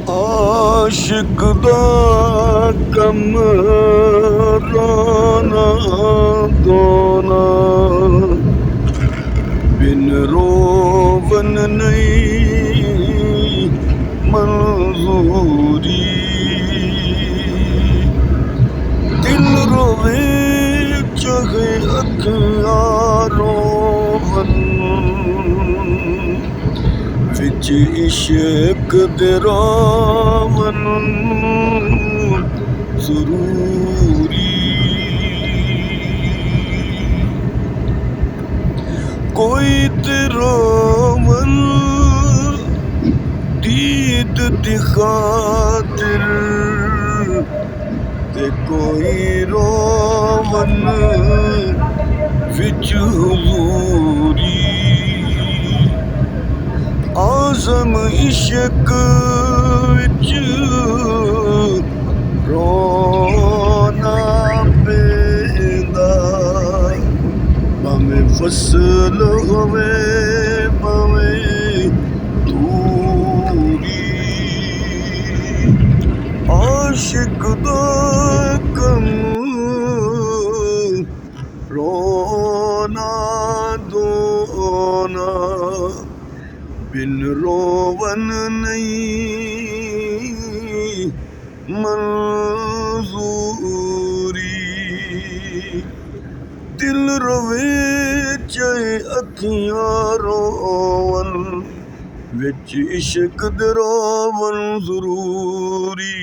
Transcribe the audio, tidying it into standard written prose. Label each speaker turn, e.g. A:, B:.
A: आशिक दा कम रोना धोना, बिन रोवन नहीं मंजूरी। दिल रोवे चाहे अखियां रोवन, विच इश्क दे रोवन जरूरी। कोई ते रोवन दीद दी खातिर, ते कोई रोवन विच हुजूरी। आज़म इश्क विच रोना पैंदा, भावें फसल होवे भावें तूरी। आशिक दा कम रोना धोना, बिन रोवन नहीं मंजूरी। दिल रोवे चाहे अखियां रोवन, विच इश्क दे रोवन जरूरी।